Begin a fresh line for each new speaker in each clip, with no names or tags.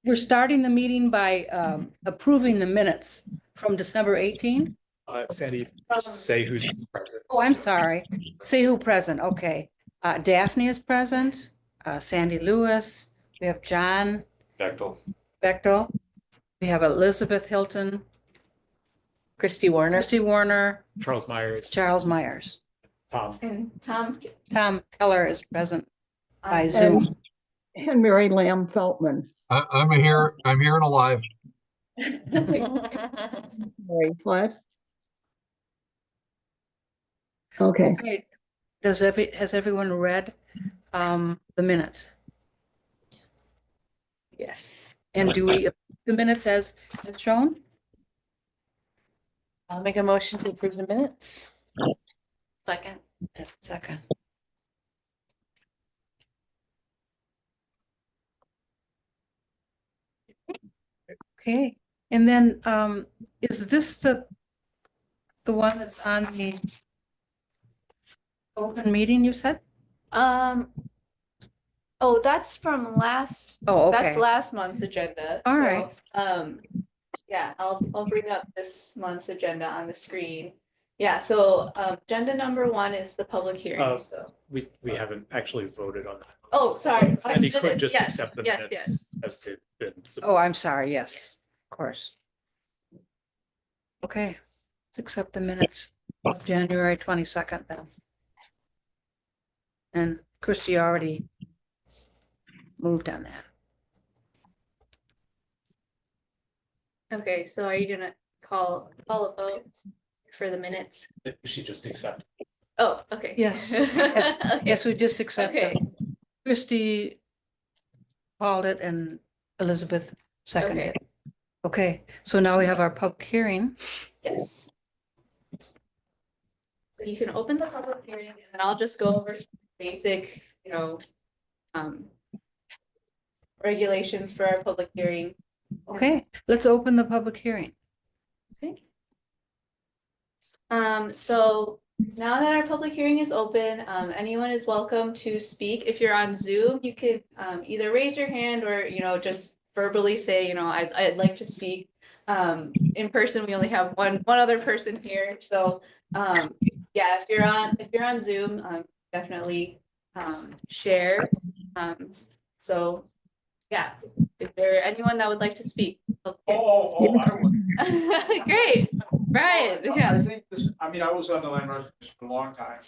we're starting the meeting by approving the minutes from December 18.
Sandy, just say who's present.
Oh, I'm sorry. Say who present. Okay. Daphne is present. Sandy Lewis. We have John Bechtel. We have Elizabeth Hilton.
Christy Warner.
Christy Warner.
Charles Myers.
Charles Myers.
Tom.
And Tom.
Tom Keller is present by
on
Zoom.
And Mary Lamb Feltman.
I'm here and alive.
Mary, what? Okay.
Okay. Has everyone read the minutes?
Yes.
And do we approve the minutes as shown?
I'll make a motion to approve the minutes.
Second.
Second. Okay, and then is this the one that's on the open meeting you said?
Oh, that's from last,
Oh,
that's
okay.
last month's agenda.
All
So,
right.
yeah, I'll bring up this month's agenda on the screen. Yeah, so agenda number 1 is the public hearing, so.
We haven't actually voted on that.
Oh, sorry.
Sandy could
Minutes,
just
yes,
accept the
yes,
minutes as they've been.
Oh, I'm sorry. Yes, of course. Okay, let's accept the minutes of January 22nd then. And Christie already moved on that.
Okay, so are you gonna call a vote for the minutes?
She just accepted.
Oh, okay.
Yes.
Okay.
Yes, we just accepted.
Okay.
Christie called it and Elizabeth seconded
Okay.
it. Okay, so now we have our public hearing.
Yes. So you can open the public hearing and then I'll just go over some basic, regulations for our public hearing.
Okay, let's open the public hearing.
Okay. So now that our public hearing is open, anyone is welcome to speak. If you're on Zoom, you could either raise your hand or, just verbally say, I'd like to speak. In person, we only have one other person here. So yeah, if you're on Zoom, definitely share. So yeah, is there anyone that would like to speak? Okay. Great, Brian.
I
Yeah.
think this, I was on the land reservation for a long time,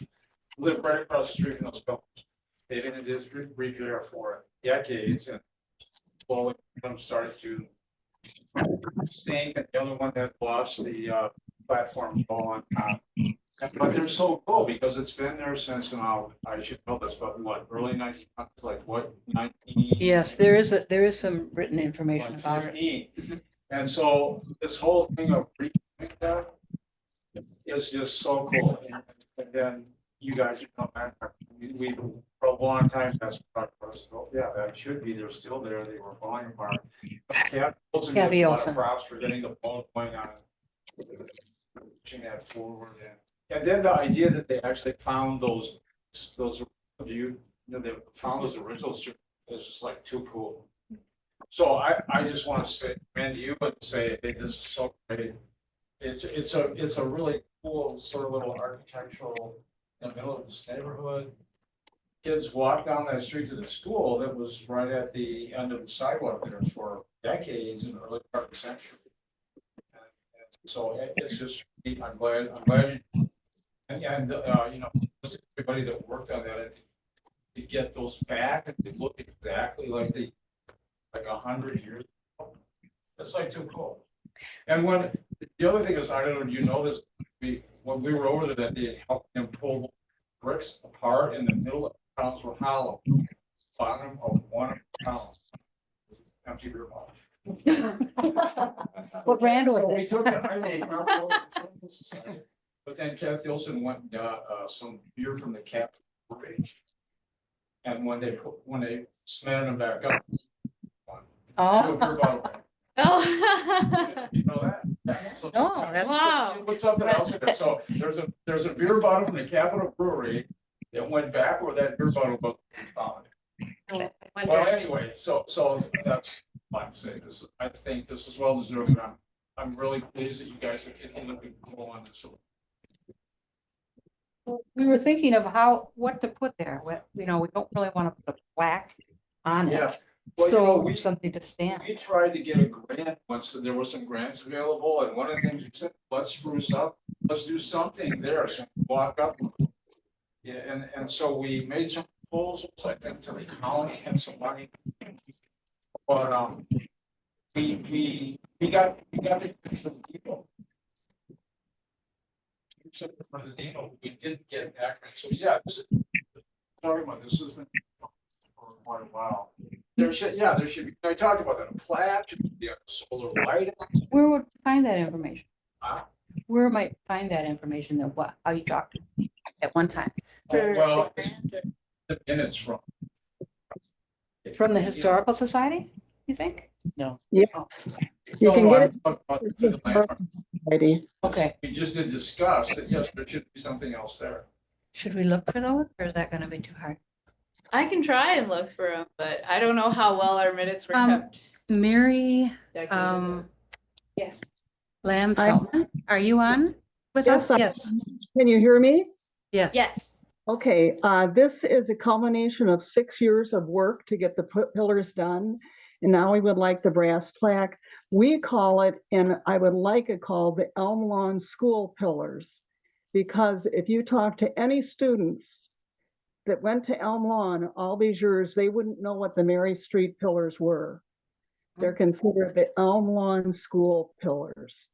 lived right across the street from those buildings. They've been in this repair for decades and slowly them started to sink, and the other one that lost the platform go on top. But they're so cool because it's been there since, I should know this, but what, early 19, like what, 19?
Yes, there is some written information
Like
about it.
15. And so this whole thing of redoing that is just so cool. And then you guys come back, we for a long time, that's what I was, yeah, that should be, they're still there, they were falling apart. Kathy Olsen gets
Kathy
a lot
Olsen.
of props for getting the ball going on, pushing that forward. And then the idea that they actually found those of you, they found those originals is just like too cool. So I just want to say, commend you and say, hey, this is so great. It's a really cool sort of little architectural in the middle of this neighborhood. Kids walk down that street to the school that was right at the end of the sidewalk there for decades in the early part of the century. And so it's just, I'm glad, and just everybody that worked on that to get those back and they look exactly like 100 years ago. That's like too cool. And when the other thing is, I don't know if you know this, when we were over there, they helped them pull bricks apart in the middle of the pounds were hollow. Bottom of one of the pounds. Empty beer bottle.
What brand was
So
it?
we took it. But then Kathy Olsen went and got some beer from the Captain Brewery. And when they smattered them back up.
Oh,
Beer bottle.
Oh.
You know that? Yeah, so-
No, that's-
Wow.
Put something else in there. So there's a beer bottle from the Capitol Brewery that went back where that beer bottle was found. Well, anyway, so that's like I say, I think this is well deserved. I'm really pleased that you guys are taking a big role on this.
We were thinking of what to put there. We don't really want to put a plaque on
Yeah.
it.
Well,
So something to stand.
we tried to get a grant once, there were some grants available, and one of the things we said, let's spruce up, let's do something there, so walk up. Yeah, and so we made some proposals, I think, to the county and some money. But, we got the from the depot. From the depot, we didn't get that grant, so yeah, sorry, this has been for quite a while. There should be, I talked about that, a plaque, should be a solar light.
Where would we find that information?
Huh?
Where might find that information that how you talked at one time?
For
Well,
the
it's the minutes from.
From the Historical Society, you think?
Yes, you can get it.
Through the landmark.
Society.
Okay.
We just did discuss that, yes, there should be something else there.
Should we look for those or is that going to be too hard?
I can try and look for them, but I don't know how well our minutes were
Um,
kept.
Mary
decades ago. Yes.
Lamb
I-
Feltman, are you on with
Yes,
us?
I-
Yes.
Can you hear me?
Yes.
Yes.
Okay, this is a culmination of 6 years of work to get the pillars done. And now we would like the brass plaque. We call it, and I would like it called the Elm Lawn School Pillars. Because if you talk to any students that went to Elm Lawn all these years, they wouldn't know what the Mary Street pillars were. They're considered the Elm Lawn School Pillars.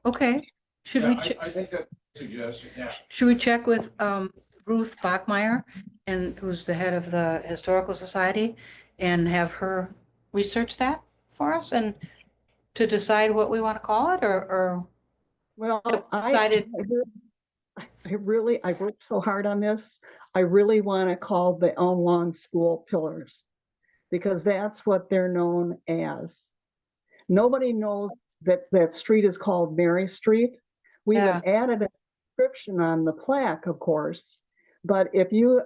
Okay. Should
Yeah,
we,
I think that's a suggestion, yeah.
should we check with Ruth Bachmeyer, who's the head of the Historical Society, and have her research that for us and to decide what we want to call it or
Well,
decided-
I worked so hard on this. I really want to call the Elm Lawn School Pillars because that's what they're known as. Nobody knows that street is called Mary Street. We have added a description on the plaque, of course. But if you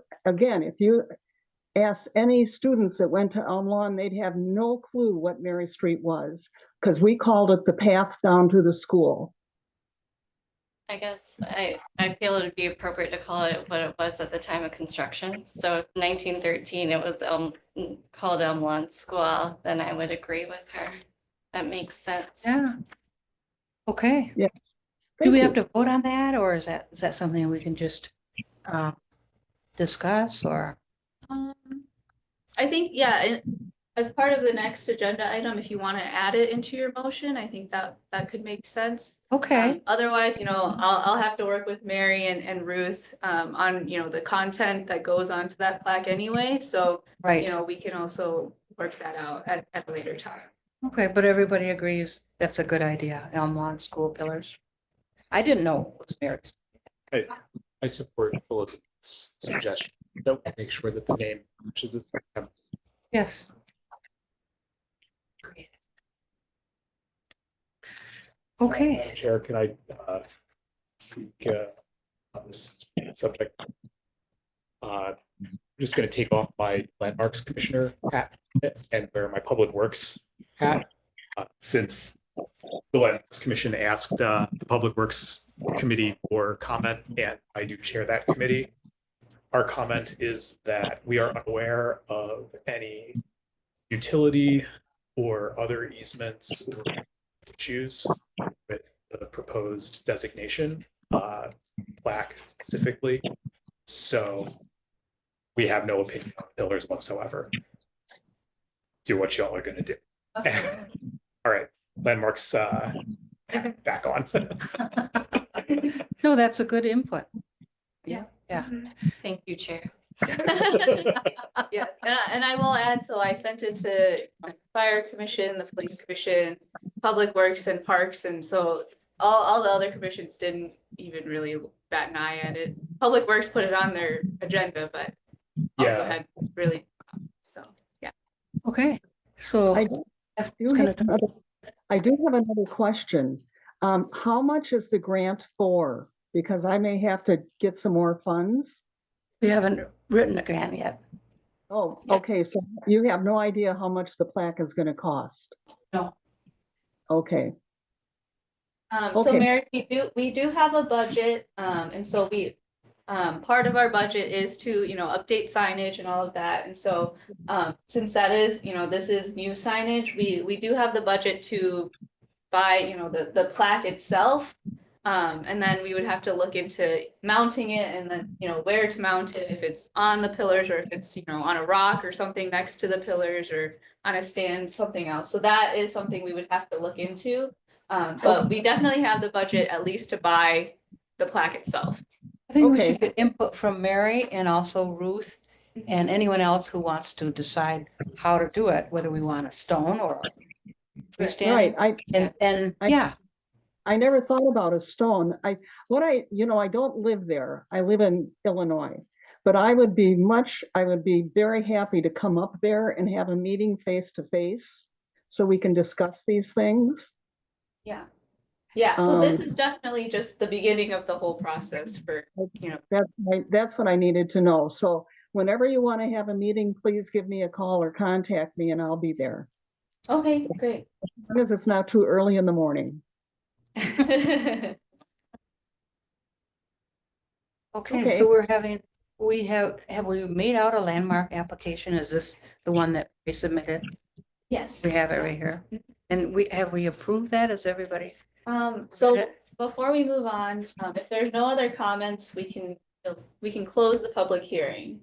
asked any students that went to Elm Lawn, they'd have no clue what Mary Street was because we called it the path down to the school.
I guess I feel it would be appropriate to call it what it was at the time of construction. So 1913, it was called Elm Lawn School. Then I would agree with her. That makes sense.
Yeah. Okay.
Yes.
Do we have
Thank
to vote on that or is that something we can just discuss or?
I think, yeah, as part of the next agenda item, if you want to add it into your motion, I think that could make sense.
Okay.
Otherwise, I'll have to work with Mary and Ruth on, the content that goes onto that plaque anyway. So,
Right.
we can also work that out at a later time.
Okay, but everybody agrees that's a good idea, Elm Lawn School Pillars. I didn't know it was Mary's.
I support Elizabeth's suggestion. Nope, make sure that the name matches the.
Yes. Okay,
Madam Chair, can I speak on this subject? I'm just going to take off my landmarks commissioner hat and wear my public works hat. Since the Landmarks Commission asked the Public Works Committee for comment, and I do chair that committee. Our comment is that we are unaware of any utility or other easements or issues with the proposed designation, plaque specifically. So we have no opinion on pillars whatsoever. Do what y'all are going to do. All right, landmarks back on.
no, that's a good input. Yeah.
Thank you, Chair.
Yeah, and I will add, so I sent it to Fire Commission, the Police Commission, Public Works and Parks, and so all the other commissions didn't even really bat an eye at it. Public Works put it on their agenda, but also had really, so, yeah.
Okay, so
I do have another question. How much is the grant for? Because I may have to get some more funds.
we haven't written a grant yet.
Oh,
Yeah.
okay, so you have no idea how much the plaque is gonna cost?
No.
Okay,
So
Okay.
Mary, we do have a budget, and so part of our budget is to, update signage and all of that. And so, since that is, this is new signage, we do have the budget to buy, the plaque itself. And then we would have to look into mounting it and then, where to mount it, if it's on the pillars or if it's, on a rock or something next to the pillars or on a stand, something else. So that is something we would have to look into. But we definitely have the budget at least to buy the plaque itself.
I think we
Okay.
should get input from Mary and also Ruth and anyone else who wants to decide how to do it, whether we want a stone or
right,
freestanding. And
I-
yeah,
I never thought about a stone. I don't live there. I live in Illinois. But I would be very happy to come up there and have a meeting face to face so we can discuss these things.
Yeah. Yeah, so this
Um,
is definitely just the beginning of the whole process for,
That's what I needed to know. So whenever you want to have a meeting, please give me a call or contact me and I'll be there.
okay, great.
Because it's not too early in the morning.
okay,
Okay.
so have we made out a landmark application? Is this the one that we submitted?
Yes.
We have it right here. And have we approved that? Is everybody?
So before we move on, if there's no other comments, we can close the public hearing.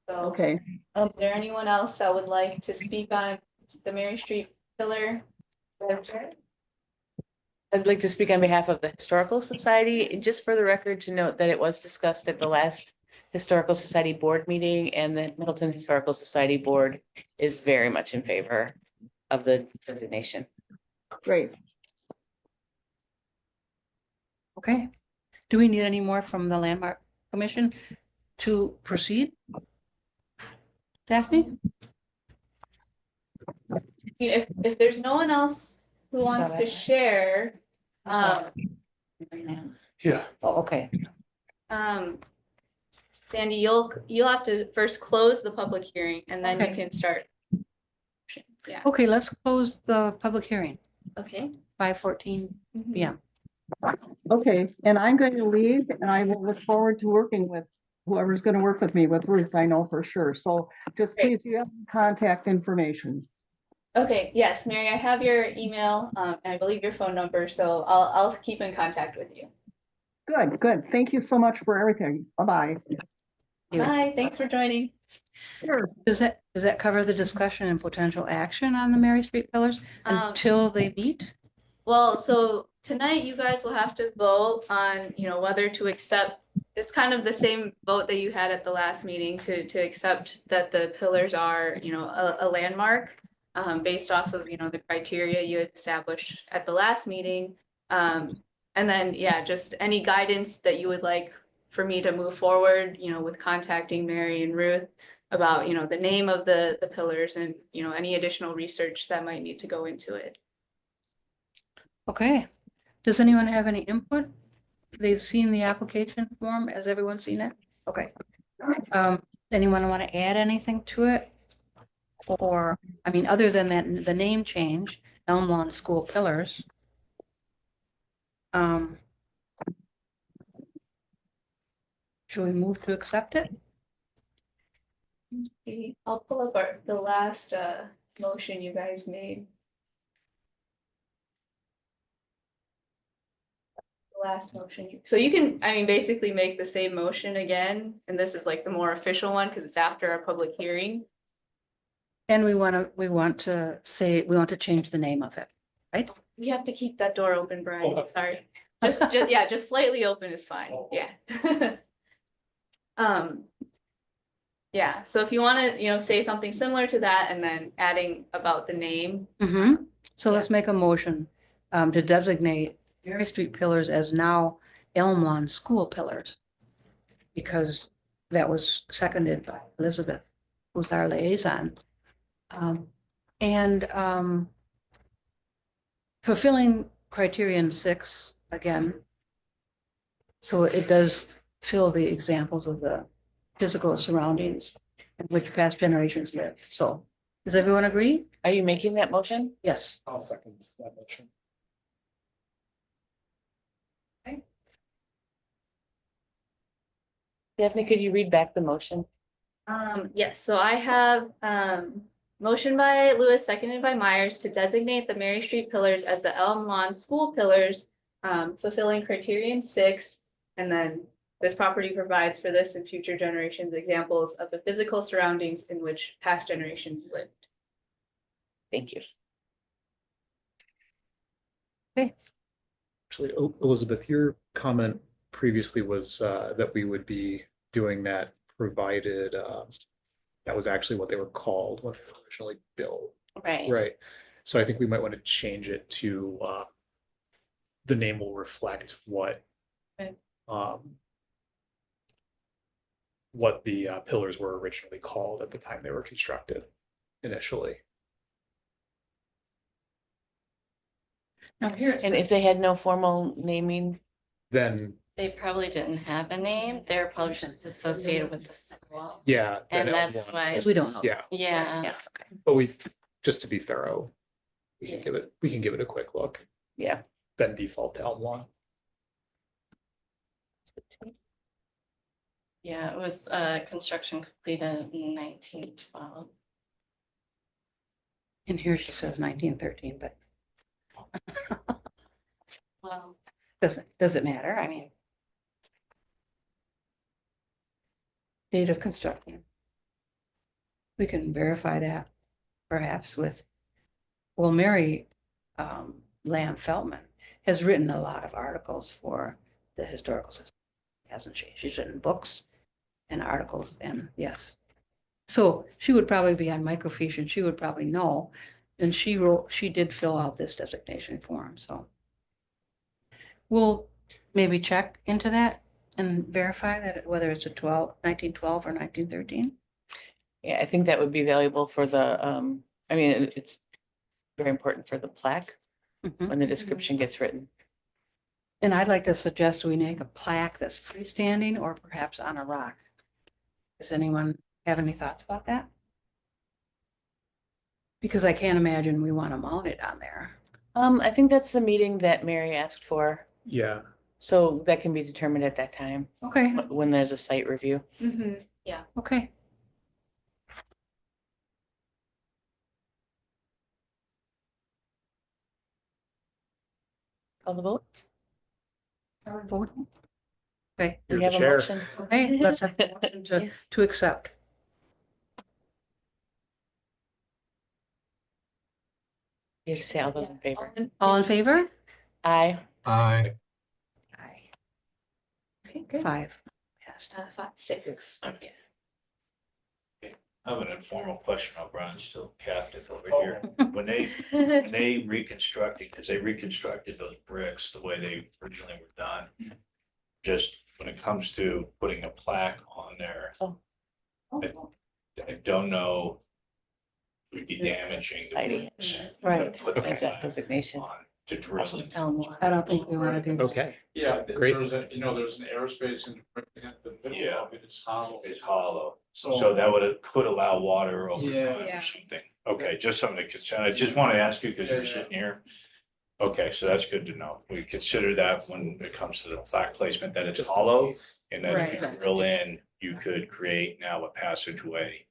So,
Okay.
is there anyone else that would like to speak on the Mary Street pillar?
I'd like to speak on behalf of the Historical Society, and just for the record to note that it was discussed at the last Historical Society Board meeting, and the Middleton Historical Society Board is very much in favor of the designation.
Great.
Okay. Do we need any more from the Landmark Commission to proceed? Daphne?
If there's no one else who wants to share,
Yeah.
Oh, okay.
Sandy, you'll have to first close the public hearing and then you
Okay.
can start. Yeah,
Okay, let's close the public hearing,
okay.
5:14 p.m.
Okay, and I'm going to leave and I will look forward to working with whoever's going to work with me, with Ruth, I know for sure. So just
Great.
please, you have contact information.
Okay, yes, Mary, I have your email, and I believe your phone number, so I'll keep in contact with you.
Good, good. Thank you so much for everything. Bye-bye.
Yeah.
Bye, thanks for joining.
Sure.
Does that cover the discussion and potential action on the Mary Street pillars until they meet?
Well, so tonight you guys will have to vote on, whether to accept, it's kind of the same vote that you had at the last meeting to accept that the pillars are, a landmark, based off of, the criteria you had established at the last meeting. And then, yeah, just any guidance that you would like for me to move forward, with contacting Mary and Ruth about, the name of the pillars and, any additional research that might need to go into it.
Okay. Does anyone have any input? They've seen the application form. Has everyone seen it? Okay. Anyone want to add anything to it? Or, I mean, other than that, the name change, Elm Lawn School Pillars. Should we move to accept it?
Okay, I'll pull up the last motion you guys made. The last motion. So you can, basically make the same motion again, and this is like the more official one because it's after our public hearing.
And we want to change the name of it, right?
We have to keep that door open, Brian.
Oh.
Sorry. Just slightly open is fine. Yeah. Yeah, so if you want to, say something similar to that and then adding about the name.
Mm-hmm. So let's make a motion to designate Mary Street pillars as now Elm Lawn School Pillars. Because that was seconded by Elizabeth, who's our liaison. Fulfilling criterion 6 again. So it does fill the examples of the physical surroundings in which past generations lived. So, does everyone agree?
Are you making that motion?
Yes.
I'll second that motion.
Daphne, could you read back the motion?
Yes, so I have, motion by Lewis, seconded by Myers to designate the Mary Street pillars as the Elm Lawn School pillars, fulfilling criterion 6. And then this property provides for this and future generations examples of the physical surroundings in which past generations lived.
Thank you.
Actually, Elizabeth, your comment previously was that we would be doing that provided that was actually what they were called when they were originally built.
Right.
Right. So I think we might want to change it to the name will reflect what
Right.
what the pillars were originally called at the time they were constructed initially.
Now here's.
And if they had no formal naming,
Then,
They probably didn't have a name. They're probably just associated with the school.
yeah.
And
then
that's
Elm
why.
Lawn-
Because we don't know.
Yeah,
Yeah.
but we, just to be thorough, we can
Yeah.
give it a quick look,
yeah.
then default to Elm Lawn.
Yeah, it was construction completed in 1912.
And here she says 1913, but
Well,
does it matter? I mean. Date of construction. We can verify that perhaps with, well, Mary Lamb Feltman has written a lot of articles for the Historical Society, hasn't she? She's written books and articles, and yes. So she would probably be on microfiche and she would probably know. And she did fill out this designation form, so. We'll maybe check into that and verify that whether it's a 1912 or 1913.
Yeah, I think that would be valuable for the, I mean, it's very important for the plaque
Mhm.
when the description gets written.
And I'd like to suggest we make a plaque that's freestanding or perhaps on a rock. Does anyone have any thoughts about that? Because I can't imagine we want to mount it on there.
I think that's the meeting that Mary asked for,
Yeah,
so that can be determined at that time,
Okay,
when there's a site review.
Yeah.
okay.
Call the vote.
Are we voting? Okay,
We
You're the
have a
chair.
motion.
okay, let's have a motion to accept.
You have to say all those in favor.
All in favor?
Aye.
Aye.
Aye.
Okay, good.
5. Yes.
5, 6.
I have an informal question. I'll Brian's still captive over here. When they reconstructed, because they reconstructed those bricks the way they originally were done. Just when it comes to putting a plaque on there, I don't know. Would be damaging. the
Society.
bricks.
Right.
To put
Okay.
Exact
that
designation.
on to drill it.
I don't think we want to do that.
okay,
Yeah,
Great.
there's a, there's an aerospace in the middle
Yeah.
of it, it's hollow.
It's hollow, so
So,
that could allow water over
Yeah.
time
Yeah.
or something. Okay, just something to consider. I just want to ask you because
Yeah,
you're
yeah.
sitting here. Okay, so that's good to know. We consider that when it comes to the plaque placement, that it's
just in
hollow.
case.
And then if you
Right.
drill in, you could create now a passageway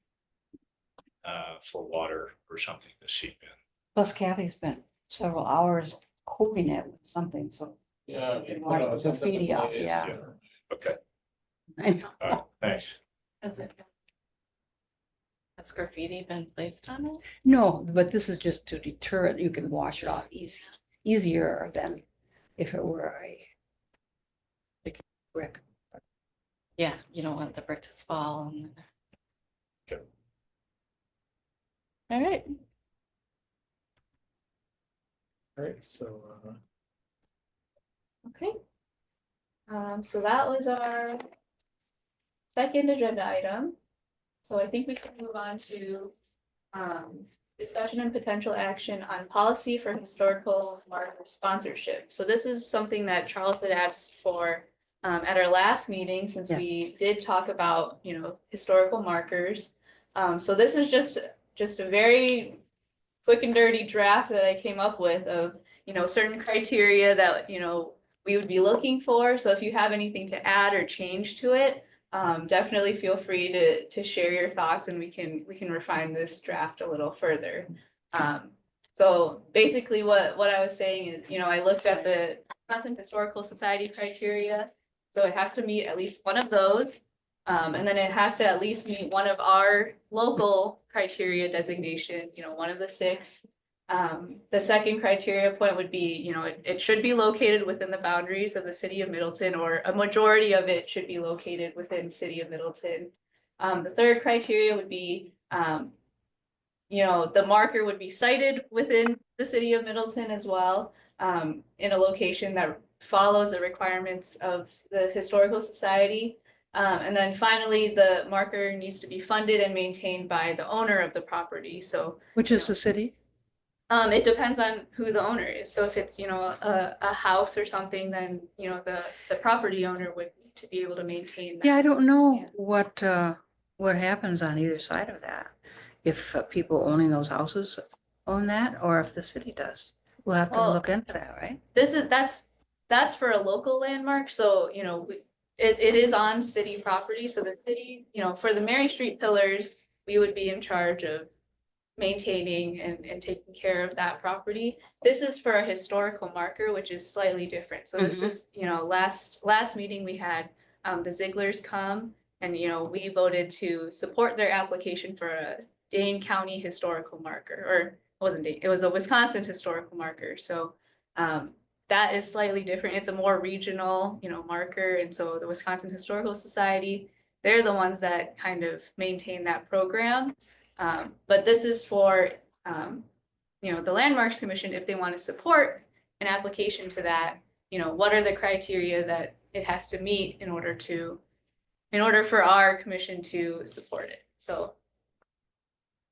for water or something to seep in.
Plus Kathy spent several hours cooking it with something, so.
yeah.
You want the graffiti off, yeah.
Okay,
I know.
all right, thanks.
Has graffiti been placed on it?
No, but this is just to deter it. You can wash it off easier than if it were a brick.
Yeah, you don't want the brick to fall.
All right.
All right, so
Okay. So that was our second agenda item. So I think we can move on to discussion and potential action on policy for historical marker sponsorship. So this is something that Charles had asked for at our last meeting, since
Yeah.
we did talk about, historical markers. So this is just a very quick and dirty draft that I came up with of, certain criteria that, we would be looking for. So if you have anything to add or change to it, definitely feel free to share your thoughts and we can refine this draft a little further. So basically what I was saying is, I looked at the Wisconsin Historical Society criteria. So it has to meet at least one of those. And then it has to at least meet one of our local criteria designation, one of the 6. The second criteria point would be, it should be located within the boundaries of the city of Middleton, or a majority of it should be located within city of Middleton. The third criteria would be, the marker would be sited within the city of Middleton as well, in a location that follows the requirements of the Historical Society. And then finally, the marker needs to be funded and maintained by the owner of the property. So
Which is the city?
it depends on who the owner is. So if it's, a house or something, then, the property owner would need to be able to maintain that.
Yeah, I don't know
Yeah.
what happens on either side of that. If people owning those houses own that, or if the city does. We'll have to
Well,
look into that, right?
That's for a local landmark. So, it is on city property. So the city, for the Mary Street pillars, we would be in charge of maintaining and taking care of that property. This is for a historical marker, which is slightly different. So this
Mhm.
is, last meeting we had, the Zigglers come and, we voted to support their application for a Dane County historical marker, or it wasn't Dane, it was a Wisconsin historical marker. So, that is slightly different. It's a more regional, marker. And so the Wisconsin Historical Society, they're the ones that kind of maintain that program. But this is for, the Landmarks Commission, if they want to support an application to that, what are the criteria that it has to meet in order for our commission to support it. So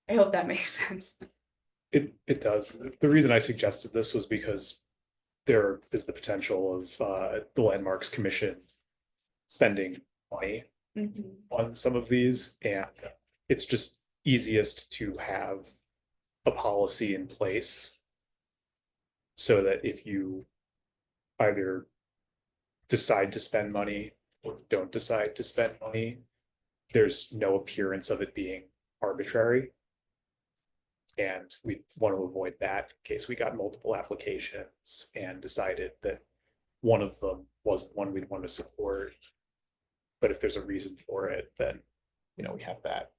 I hope that makes sense.
It does. The reason I suggested this was because there is the potential of the Landmarks Commission spending money on some of these, and it's just easiest to have a policy in place so that if you either decide to spend money or don't decide to spend money, there's no appearance of it being arbitrary. And we want to avoid that in case we got multiple applications and decided that one of them wasn't one we'd want to support. But if there's a reason for it, then, we have that.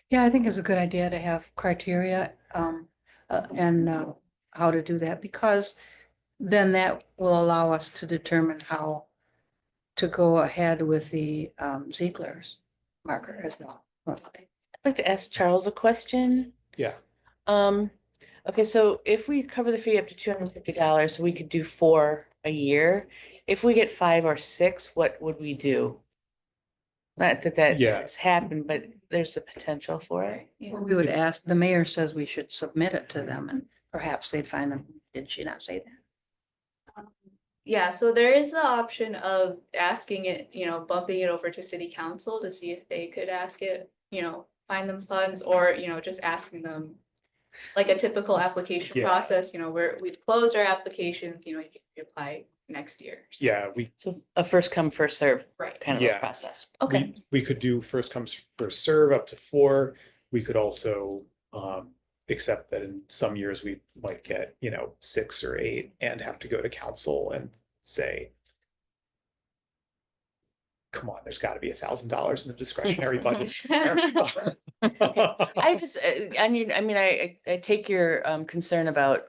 Yeah, I think it's a good idea to have criteria and how to do that, because then that will allow us to determine how to go ahead with the Ziegler's marker as well.
I'd like to ask Charles a question.
Yeah.
Okay, so if we cover the fee up to $250, we could do 4 a year. If we get 5 or 6, what would we do? Not that
Yeah.
has happened, but there's a potential for it.
Yeah.
We would ask, the mayor says we should submit it to them and perhaps they'd find them. Did she not say that?
Yeah, so there is the option of asking it, bumping it over to city council to see if they could ask it, find them funds, or, just asking them like a typical application
Yeah.
process, we've closed our applications, you can apply next year.
Yeah,
So a first come, first serve
Right.
kind of a
Yeah.
process. Okay.
we could do first comes, first serve up to 4. We could also accept that in some years we might get, 6 or 8 and have to go to council and say, come on, there's got to be $1,000 in the discretionary budget.
I just, I take your concern about,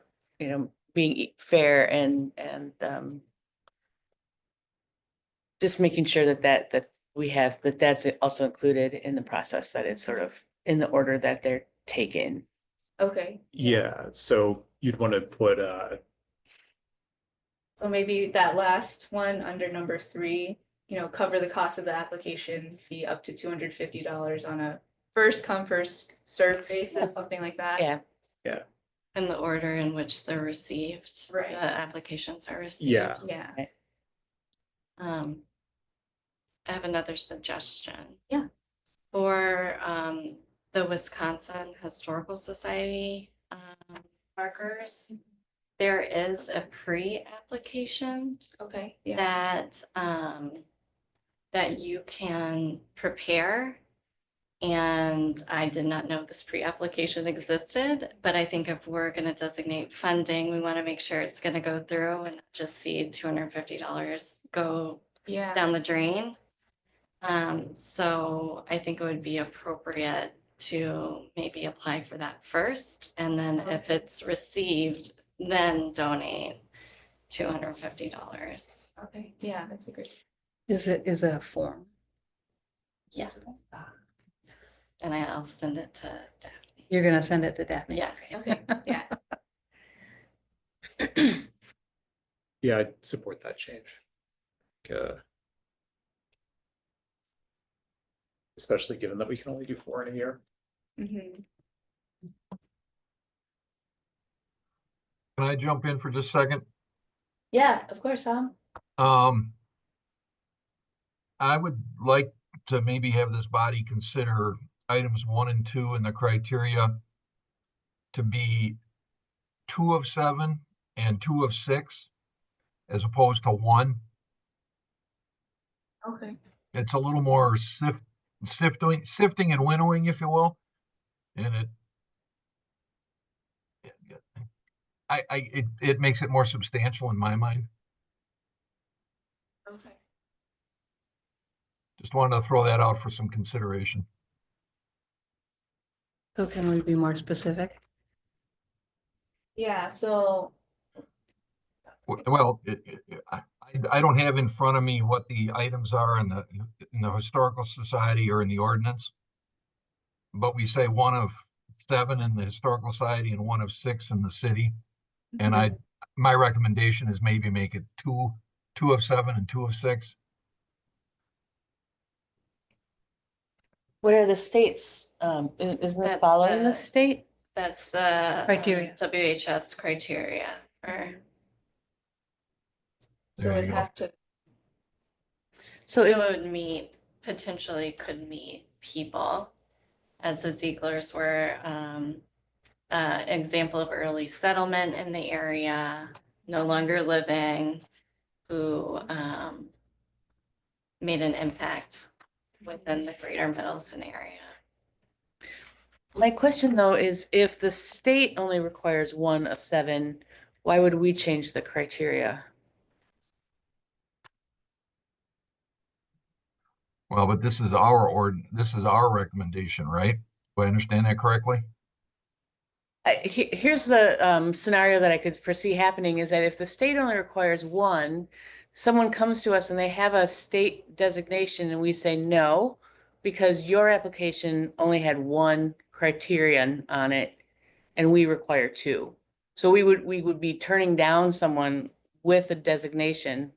being fair and just making sure that we have, that's also included in the process, that it's sort of in the order that they're taken.
Okay.
Yeah, so you'd want to put
So maybe that last one under number 3, cover the cost of the application fee up to $250 on a first come, first served basis, something like that.
Yeah.
In the order in which they're received.
Right.
The applications are received.
Yeah.
Yeah.
I have another suggestion.
Yeah.
For the Wisconsin Historical Society markers, there is a pre-application
Okay, yeah.
that you can prepare. And I did not know this pre-application existed, but I think if we're gonna designate funding, we want to make sure it's gonna go through and not just see $250 go
Yeah.
down the drain. So I think it would be appropriate to maybe apply for that first, and then if it's received, then donate $250.
Okay, yeah, that's a good.
Is it a form?
Yes. And I'll send it to Daphne.
You're gonna send it to Daphne?
Yes.
Okay, yeah.
Yeah, I support that change. Especially given that we can only do 4 in a year.
Mhm.
Can I jump in for just a second?
Yeah, of course,
I would like to maybe have this body consider items 1 and 2 in the criteria to be 2 of 7 and 2 of 6, as opposed to 1.
Okay.
It's a little more sifting and winnowing, if you will. And it makes it more substantial in my mind.
Okay.
Just wanted to throw that out for some consideration.
So can we be more specific?
Yeah, so,
Well, I don't have in front of me what the items are in the Historical Society or in the ordinance. But we say 1 of 7 in the Historical Society and 1 of 6 in the city. And my recommendation is maybe make it 2 of 7 and 2 of 6.
What are the states? Isn't it
That
following the
the-
state?
That's the
Criteria.
WHS criteria for.
so
There
it'd
you go.
have to,
So
So
if,
it would meet, potentially could meet people, as the Zieglers were, example of early settlement in the area, no longer living, who, made an impact within the greater Middleton area.
my question though is if the state only requires 1 of 7, why would we change the criteria?
Well, but this is our recommendation, right? Do I understand that correctly?
Here's the scenario that I could foresee happening is that if the state only requires 1, someone comes to us and they have a state designation and we say no, because your application only had 1 criterion on it and we require 2. So we would be turning down someone with a designation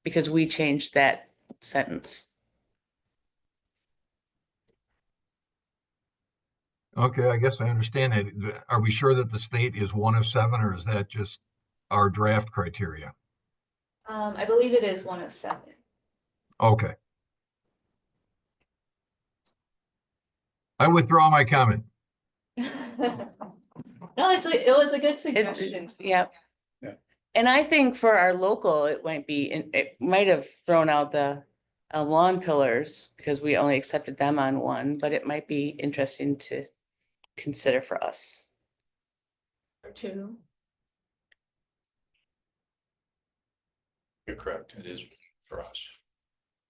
because we changed that sentence.
Okay, I guess I understand that. Are we sure that the state is 1 of 7, or is that just our draft criteria?
I believe it is 1 of 7.
Okay. I withdraw my comment.
No, it was a good suggestion.
Yeah.
Yeah.
And I think for our local, it might have thrown out the lawn pillars because we only accepted them on 1, but it might be interesting to consider for us.
Or 2.
You're correct. It is for us.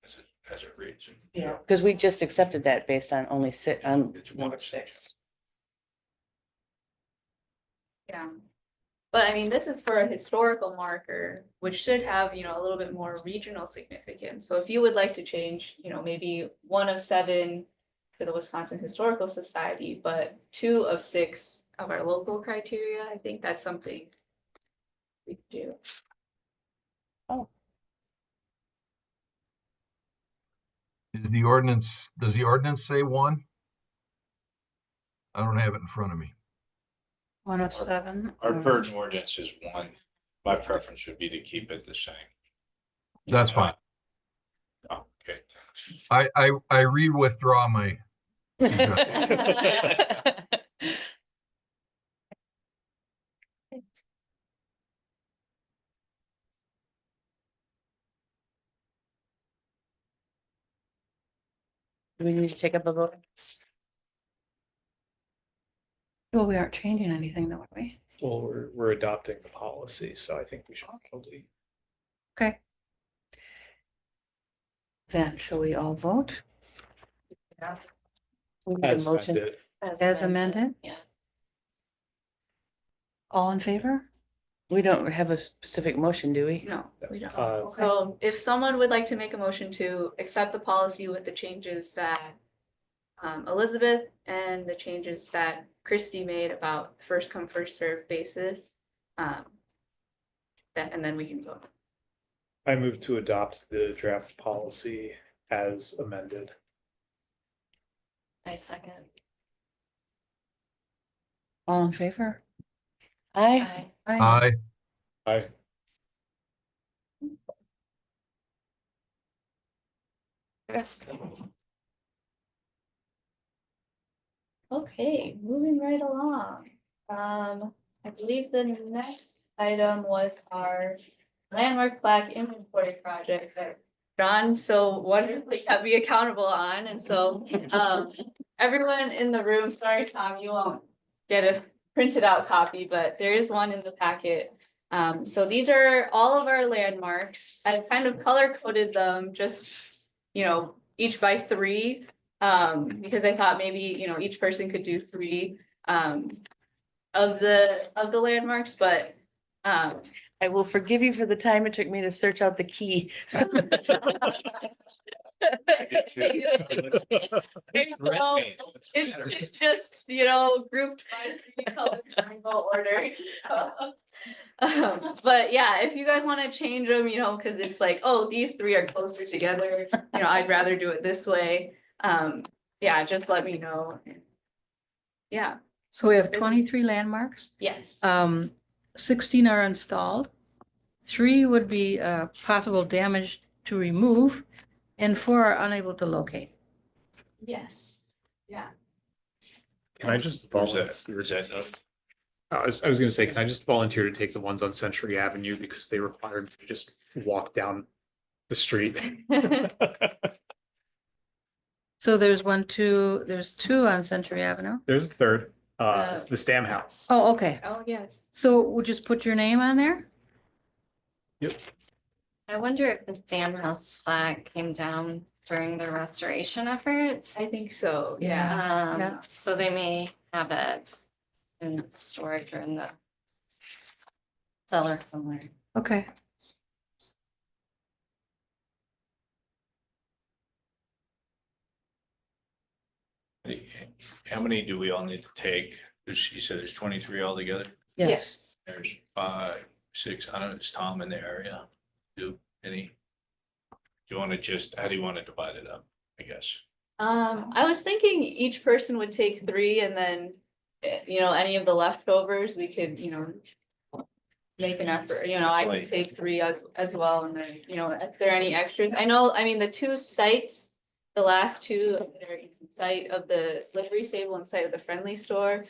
As it reads.
Yeah. Because we just accepted that based on only sit on
It's 1 of 6.
Yeah. But I mean, this is for a historical marker, which should have, a little bit more regional significance. So if you would like to change, maybe 1 of 7 for the Wisconsin Historical Society, but 2 of 6 of our local criteria, I think that's something we could do.
Does the ordinance say 1? I don't have it in front of me.
1 of 7?
Our current ordinance is 1. My preference would be to keep it the same.
That's fine.
Okay, thanks.
I re-withdraw my
Do we need to take up a vote?
Well, we aren't changing anything though, are we?
Well, we're adopting the policy, so I think we should probably.
Okay. Then shall we all vote
We need a
As
motion.
amended.
as amended?
Yeah.
All in favor?
We don't have a specific motion, do we?
No, we don't.
Uh,
So if someone would like to make a motion to accept the policy with the changes that Elizabeth and the changes that Christy made about first come, first served basis. And then we can go.
I move to adopt the draft policy as amended.
I second.
All in favor?
Aye.
Aye.
Aye.
Yes.
Okay, moving right along. I believe the next item was our landmark plaque inventory project that John so wonderfully kept me accountable on, and so, everyone in the room, sorry, Tom, you won't get a printed out copy, but there is one in the packet. So these are all of our landmarks. I kind of color coded them just, each by 3. Because I thought maybe, each person could do 3 of the landmarks, but
I will forgive you for the time it took me to search out the key.
It's just, grouped by 3 colors rainbow order. But yeah, if you guys want to change them, because it's like, oh, these 3 are closer together, I'd rather do it this way. Yeah, just let me know. Yeah,
So we have 23 landmarks.
yes.
16 are installed. 3 would be possible damage to remove, and 4 are unable to locate.
Yes, yeah.
Can I just
Where's
volunteer?
that note?
I was gonna say, can I just volunteer to take the ones on Century Avenue because they required me to just walk down the street?
So there's 2 on Century Avenue.
There's the third, it's the Stam House.
Oh, okay.
Oh, yes.
So we'll just put your name on there?
Yep.
I wonder if the Dam House flag came down during the restoration efforts.
I think so, yeah.
Yeah.
So they may have it in storage or in the cellar somewhere.
Okay.
How many do we all need to take? You said there's 23 altogether?
Yes.
There's 5, 6, I don't know, is Tom in the area? Do any? Do you want to just, how do you want to divide it up, I guess?
I was thinking each person would take 3 and then, any of the leftovers, we could, make an effort, I
Right.
could take 3 as well, and then, if there are any extras, I mean, the 2 sites, the last 2, they're in sight of the livery stable and site of the friendly store.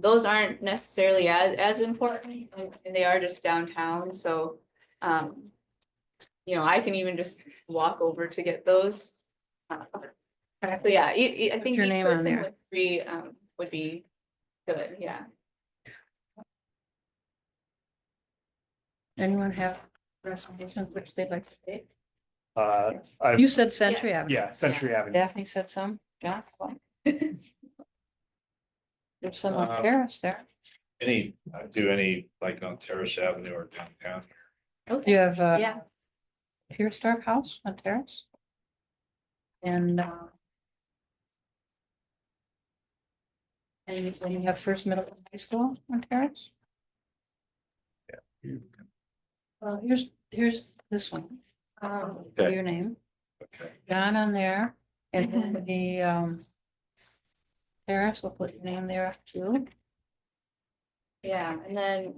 Those aren't necessarily as important, and they are just downtown, so, I can even just walk over to get those. So yeah, I think
your
each
name on
person
there.
with 3, would be good, yeah.
Anyone have recommendations which they'd like to take?
I,
You said Century
Yes.
Avenue.
yeah, Century Avenue.
Daphne said some. John? There's some on
Uh,
Paris there.
Do any like on Terrace Avenue or downtown?
You have
Yeah,
Pierstorf House on Terrace. And then you have First Middleton High School on Terrace. Well, here's this one.
Okay.
Your name,
Okay.
John on there, and then the Terrace, we'll put your name there too.
yeah, and then.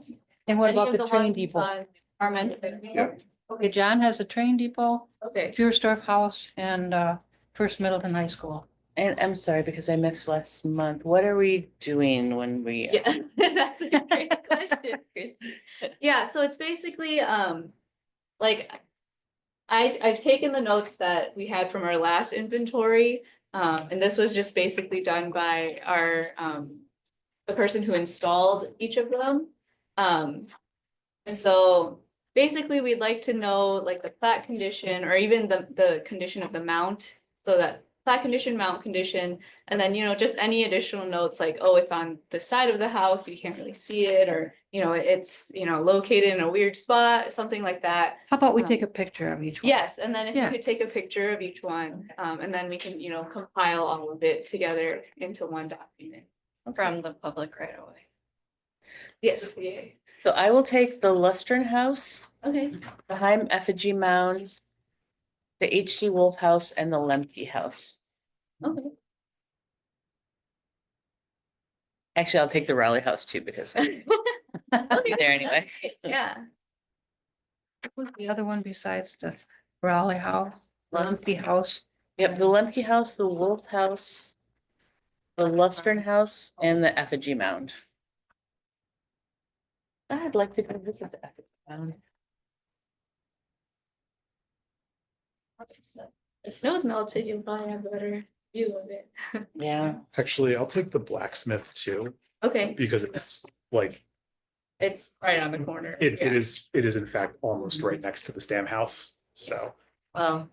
And what
any
about
of
the train
ones
depot?
on Armand?
Yeah.
Okay, John has a train depot,
Okay,
Pierstorf House, and First Middleton High School.
And I'm sorry, because I missed last month. What are we doing when we?
Yeah, that's a great question, Christy. Yeah, so it's basically, like, I've taken the notes that we had from our last inventory, and this was just basically done by our, the person who installed each of them. And so basically, we'd like to know like the plat condition or even the condition of the mount, so that plat condition, mount condition, and then, you know, just any additional notes like, oh, it's on the side of the house, you can't really see it, or, you know, it's, you know, located in a weird spot, something like that.
How about we take a picture of each one?
Yes, and then if you
Yeah.
could take a picture of each one, and then we can, you know, compile all of it together into one document.
From the public right away.
Yes, yeah,
So I will take the Lustern House,
okay,
the Heim Effigy Mound, the H.G. Wolf House, and the Lemke House.
okay.
Actually, I'll take the Raleigh House too, because I'll be there anyway.
Yeah,
What's the other one besides the Raleigh House, Lumpy House?
Yep, the Lemke House, the Wolf House, the Lustern House, and the Effigy Mound. I'd like to go visit the Effigy Mound.
the snow's melted, you'll probably have a better view of it.
Yeah,
Actually, I'll take the blacksmith too,
Okay,
because it's like,
it's right on the corner.
it
yeah.
is in fact almost right next to the Stam house, so.
Well,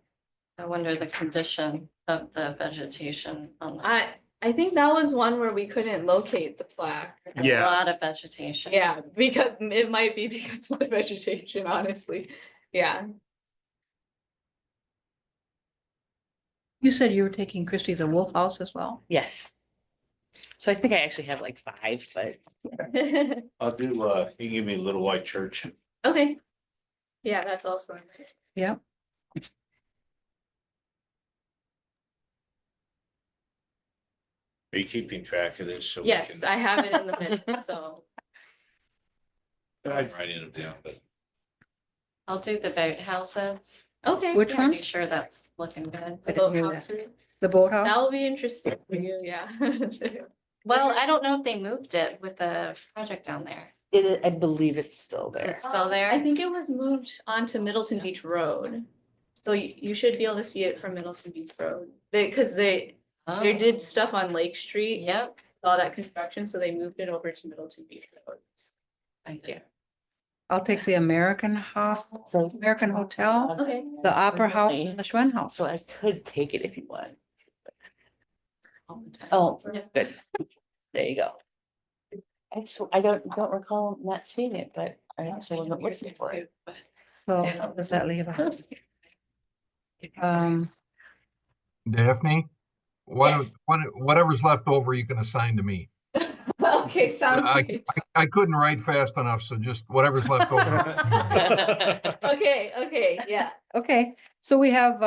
I wonder the condition of the vegetation on that.
I think that was one where we couldn't locate the plaque.
A
Yeah.
lot of vegetation.
Yeah, because it might be because of the vegetation, honestly. Yeah,
You said you were taking Christie the Wolf House as well?
yes. So I think I actually have like 5, but
I'll do, you can give me Little White Church.
okay. Yeah, that's also.
Yeah.
Are you keeping track of this? So we
Yes,
can-
I have it in the minutes, so.
I'm writing them down, but
I'll do the boathouses.
Okay.
Which
yeah.
one?
Make sure that's looking good.
I
The
didn't hear that.
boathouses.
The boathouse?
That will be interesting for you, yeah.
Well, I don't know if they moved it with the project down there.
I believe it's still there.
It's still there?
I think it was moved onto Middleton Beach Road. So you should be able to see it from Middleton Beach Road. Cause they
Oh.
did stuff on Lake Street,
Yep.
all that construction, so they moved it over to Middleton Beach Road.
I do.
I'll take the American House,
So,
American Hotel,
Okay,
the Opera House, and the Schwen House.
so I could take it if you want. Oh, good. There you go. I don't recall not seeing it, but I actually wasn't looking for it.
So how does that leave us?
Daphne,
Yes.
whatever's left over, you can assign to me.
okay, sounds good.
I couldn't write fast enough, so just whatever's left over.
Okay, yeah.
Okay, so we have,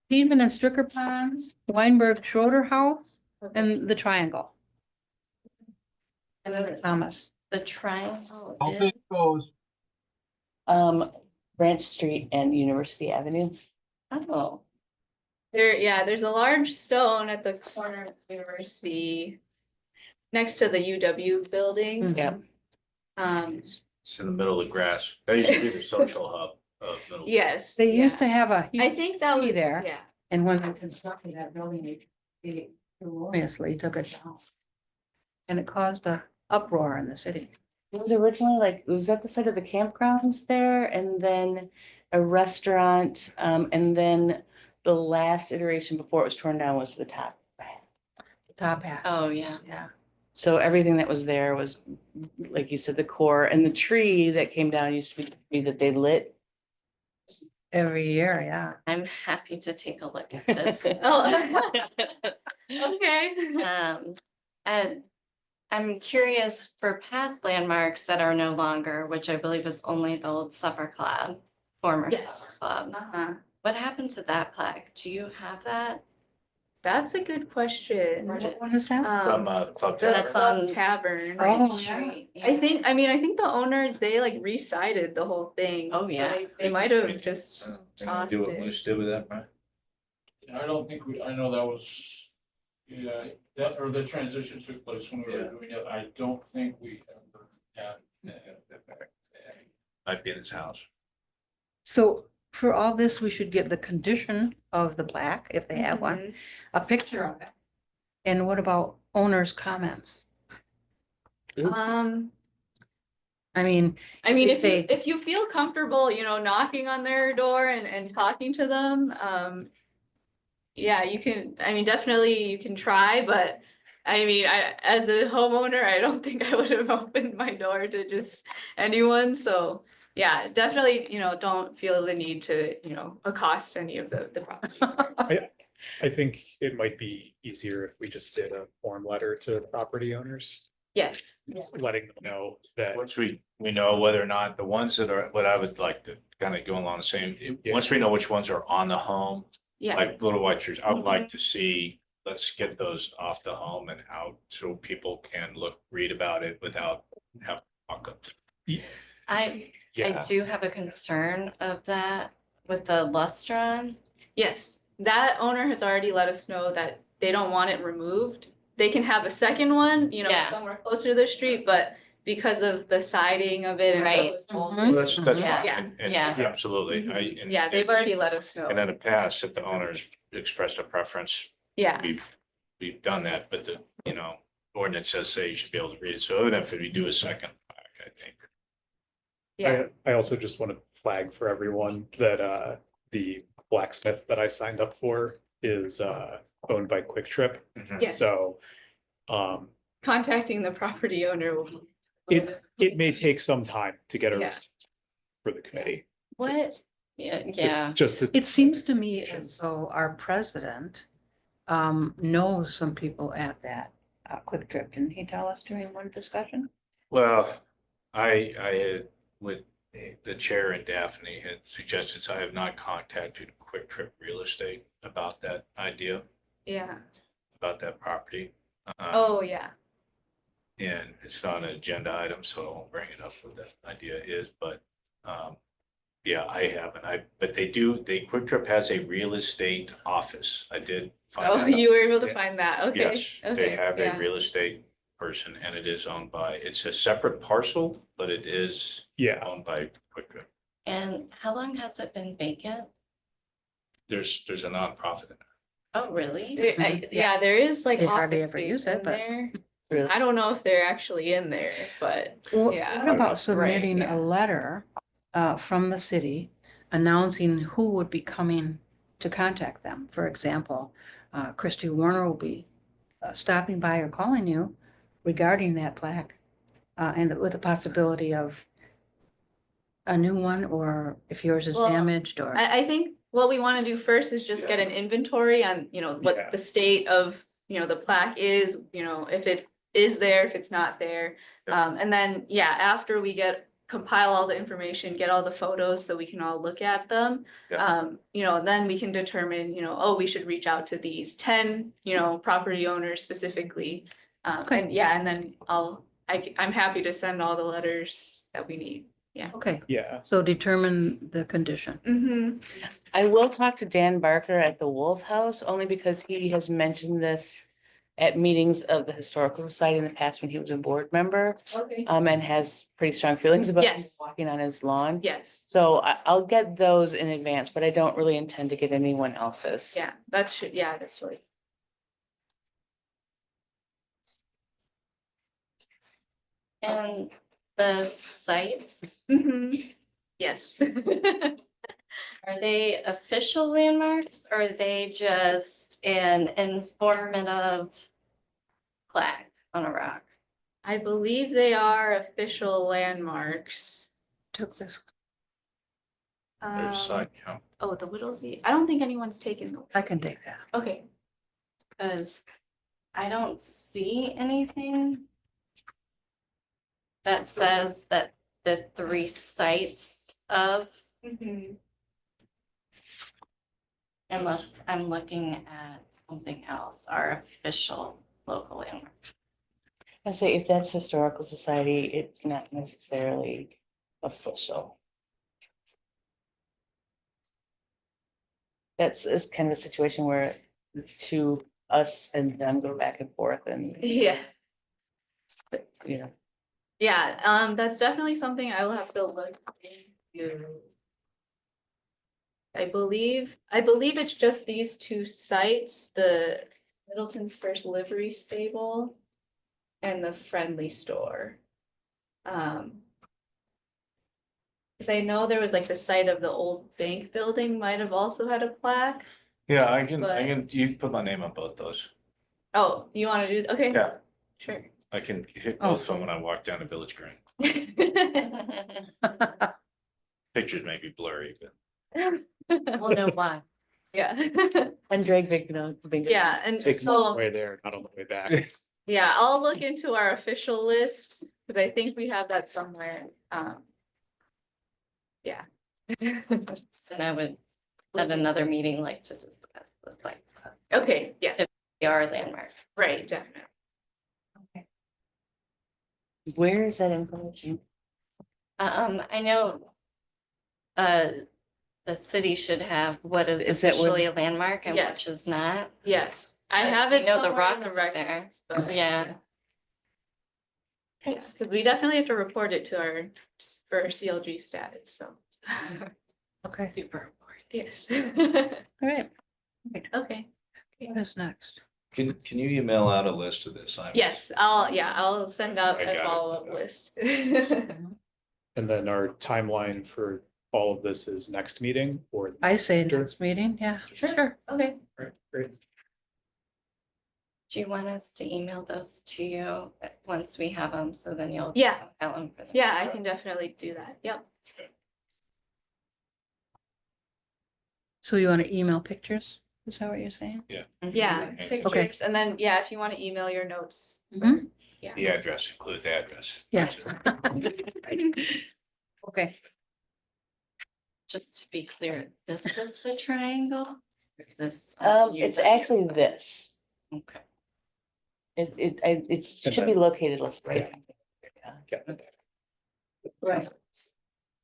Piedmont and Stricker Ponds, Weinberg Schroeder House, and the Triangle.
And then
Thomas.
the triangle.
I'll
is-
take those.
Branch Street and University Avenue.
Oh,
There's a large stone at the corner of the university. Next to the UW building.
Yeah.
it's in the middle of the grass. That used to be the social hub of Middleton.
Yes.
They used to
yeah.
have a.
I think that
tree
was
there.
Yeah.
And when they constructed that building, they erroneously took it down. And it caused a uproar in the city.
It was originally like, it was at the site of the campgrounds there, and then a restaurant, and then the last iteration before it was torn down was the top.
The top hat.
oh, yeah.
Yeah.
So everything that was there was, like you said, the core, and the tree that came down used to be the tree that they lit.
Every year, yeah.
I'm happy to take a look at this.
Oh. Okay.
And I'm curious for past landmarks that are no longer, which I believe is only the old supper club, former
Yes.
supper club.
Uh-huh.
What happened to that plaque? Do you have that?
That's a good question.
What is that?
From Club
The
That's
Tavern.
Club Tavern.
Oh,
Right
yeah.
Street,
I
yeah.
think the owner, they like the whole thing.
Oh,
so
yeah.
They might have just
They
tossed
Do what
it.
Moose did with that, right?
I don't think I know that was, yeah, that, or the transition took place when we were
Yeah.
doing it. I don't think we ever had.
Might be in his house.
So for all this, we should get the condition of the plaque, if they have one,
Mhm.
a picture of it. And what about owner's comments?
Um,
I mean,
I mean,
They
if you,
say-
if you feel comfortable, knocking on their door and talking to them, yeah, you can, I mean, definitely you can try, but I mean, as a homeowner, I don't think I would have opened my door to just anyone, so yeah, definitely, don't feel the need to, accost any of the property.
I think it might be easier if we just did a form letter to property owners,
Yes,
letting them know that.
Once we know whether or not the ones that are, what I would like to kind of go along the same, once we know which ones are on the home,
yeah,
like little white trees, I would like to see, let's get those off the home and out so people can read about it without having to walk up.
I
Yeah,
do have a concern of that with the lustron.
yes, that owner has already let us know that they don't want it removed. They can have a second one,
Yeah.
somewhere closer to the street, but because of the siding of it and how
Right.
it's
Mhm.
bolted.
well, that's
Yeah.
fine. And
Yeah.
absolutely.
Yeah, they've already let us know.
And in the past, if the owners expressed a preference,
Yeah,
we've done that, but the, ordinance says say you should be able to read it. So even if we do a second, I think.
yeah,
I also just want to flag for everyone that the blacksmith that I signed up for is owned by Quick Trip.
Yes.
So
contacting the property owner will. be a little
it may take some time to get a
Yeah.
response for the committee.
What? Yeah,
Ju-
yeah.
Just to.
it seems to me as though our president knows some people at that Quick Trip. Didn't he tell us during one discussion?
Well, I had, with the chair and Daphne had suggested, so I have not contacted Quick Trip Real Estate about that idea,
Yeah,
about that property.
oh, yeah,
And it's not an agenda item, so I won't bring it up what that idea is, but, yeah, I haven't, but Quick Trip has a real estate office. I did find
oh,
that out.
you were able to
Yeah.
find that, okay.
Yes, they
Okay,
have a
yeah.
real estate person and it is owned by, it's a separate parcel, but it is
Yeah,
owned by Quick Trip.
And how long has it been vacant?
There's a nonprofit in
Oh, really?
Yeah, there is like
They hardly
office
ever
space
use it,
in
but-
there.
Really?
I don't know if they're actually in there, but yeah.
What about submitting
yeah.
a letter from the city announcing who would be coming to contact them? For example, Christy Warner will be stopping by or calling you regarding that plaque, and with the possibility of a new one, or if yours is
Well,
damaged, or.
I think what we want to do first is just get an inventory on,
Yeah.
what the state of, the plaque is, if it is there, if it's not there. And then, yeah, after we compile all the information, get all the photos so we can all look at them.
Yeah.
Then we can determine, oh, we should reach out to these 10, property owners specifically.
Okay.
And yeah, and then I'm happy to send all the letters that we need.
Okay,
yeah.
so determine the condition.
Mm-hmm.
I will talk to Dan Barker at the Wolf House only because he has mentioned this at meetings of the Historical Society in the past when he was a board member,
Okay.
and has pretty strong feelings about
Yes.
walking on his lawn.
Yes.
So I'll get those in advance, but I don't really intend to get anyone else's.
Yeah, that's right.
And the sites,
Mhm. Yes.
are they official landmarks or are they just an informative plaque on a rock?
I believe they are official landmarks.
Took this,
there's side,
Oh, the Whittlesey. I don't think anyone's taken them.
I can take that.
Okay.
Because I don't see anything that says that the 3 sites of, unless I'm looking at something else, are official local landmarks.
I say if that's Historical Society, it's not necessarily official. That's is kind of a situation where to us and them go back and forth and,
Yeah,
you know.
yeah, that's definitely something I will have to look into. I believe it's just these two sites, the Middleton's First Livery Stable and the Friendly Store. Cause I know there was like the site of the old bank building might have also had a plaque.
Yeah,
But-
you can put my name on both those.
Oh, you wanna do, okay.
Yeah.
Sure.
I can hit
Oh.
both of them when I walk down to Village Green. Pictures may be blurry, but
We'll know why.
Yeah,
And Drake Victor.
yeah, and
Take them all the
so,
way there, not on the way back.
yeah, I'll look into our official list, cause I think we have that somewhere, yeah.
And I would, at another meeting, like to discuss the sites that
Okay, yeah,
are landmarks.
right, definitely.
Where is that information?
I know the city should have what is
Is that where-
officially a landmark and
Yes.
which is not.
Yes, I
But
have
I
it
know the
somewhere in
rocks
the
are there.
records, but.
Yeah.
Yeah, cause we definitely have to report it to our, for CLG status, so.
Okay,
Super important.
Yes.
all right.
Okay,
What is next?
can you email out a list of this?
yes, I'll send out
I got
a
it.
follow-up list.
And then our timeline for all of this is next meeting or?
I say
Sure.
next meeting, yeah.
Sure, okay.
Right, great.
Do you want us to email those to you once we have them, so then you'll.
Yeah.
Have them for them?
Yeah, I can definitely do that, yep.
So you want to email pictures? Is that what you're saying?
Mhm.
Yeah,
Okay.
pictures, and then, yeah, if you wanna email your notes.
Mhm.
Yeah.
The address, include the address.
Yeah. Okay.
Just to be clear, this is the triangle? This.
It's actually this.
Okay.
It should be located right.
Right.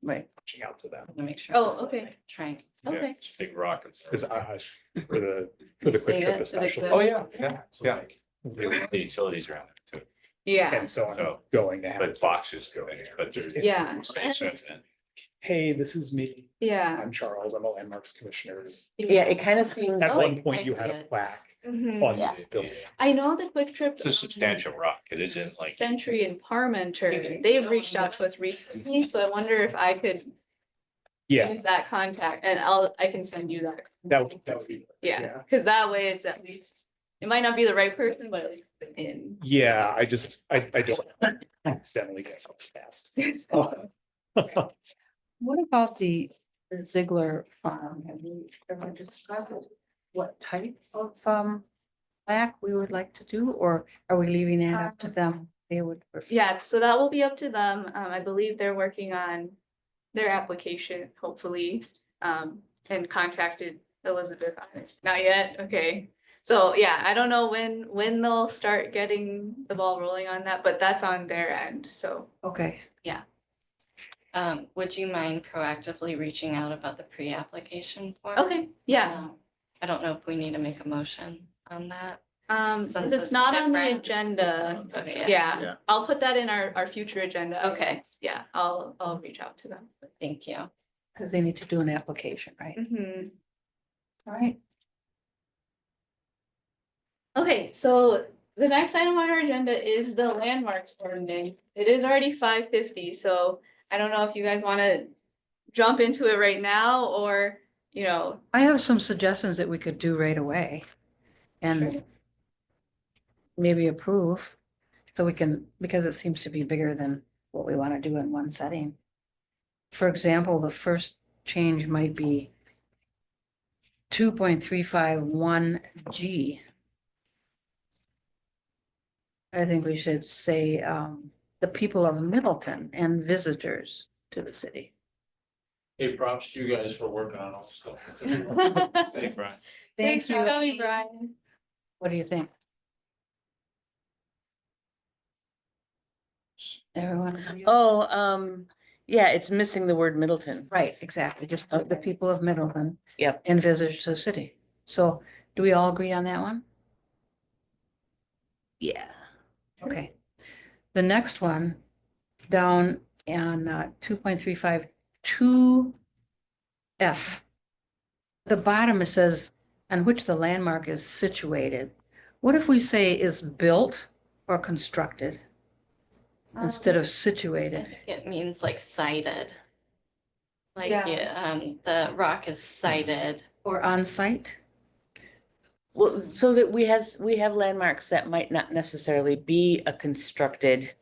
Right.
Reaching out to them.
I'm gonna make sure.
Oh,
this is the
okay.
right Triangle.
Yeah,
Okay.
it's a big rock.
Cause I, for the
You
quick
seen
trip
it? Did it
especially.
go?
Oh, yeah, yeah. The utilities around it too,
Yeah,
And so I'm
So,
going to have.
but boxes go in, but just.
Yeah.
Hey, this is me.
yeah.
I'm Charles. I'm a landmarks commissioner.
Yeah, it kind of seems
At
Oh,
one
like,
point
I
you
see
had a
it.
plaque
Mhm.
on this building.
I know the Quick Trip.
It's a substantial rock. It isn't like.
Century and Parmenter,
Okay.
they've reached out to us recently, so I wonder if I could
Yeah,
use that contact, and I can send you that.
that would be.
Yeah, cause that way it's at least, it might not be the right person, but at least it's in.
Yeah, I don't accidentally get fast.
What about the Ziegler farm? Have you ever discussed what type of plaque we would like to do, or are we leaving that up to them? They would. prefer-
Yeah, so that will be up to them. I believe they're working on their application, hopefully, and contacted Elizabeth on it. Not yet, okay. So, yeah, I don't know when they'll start getting the ball rolling on that, but that's on their end, so.
Okay,
Would you mind proactively reaching out about the pre-application form?
Okay, yeah,
I don't know if we need to make a motion on that.
since
Since
it's
it's
not on the
different.
agenda,
Okay, yeah.
yeah, I'll put that in our future agenda.
Okay.
items. Yeah, I'll reach out to them.
Thank you.
because they need to do an application, right?
Mhm.
All right.
Okay, so the next item on our agenda is the landmarks ordinance. It is already 5:50, so I don't know if you guys wanna jump into it right now, or, you know.
I have some suggestions that we could do right away. And maybe approve, so we can, because it seems to be bigger than what we want to do in one setting. For example, the first change might be 2.351G. I think we should say, the people of Middleton and visitors to the city.
Hey, props to you guys for working on all this stuff.
Thanks, Brian.
Thanks
Thank
for
you.
coming, Brian.
What do you think? Everyone?
oh, Yeah, it's missing the word Middleton.
Right, exactly, just put the
Okay.
people of Middleton.
Yep.
And visitors to the city. So do we all agree on that one?
Yeah.
Okay. The next one, down on 2.35, 2F. The bottom, it says, on which the landmark is situated. What if we say is built or constructed instead of
I
situated?
think it means like sited. Like,
Yeah.
the rock is sited.
Or on site?
Well, so that we have landmarks that might not necessarily be a constructed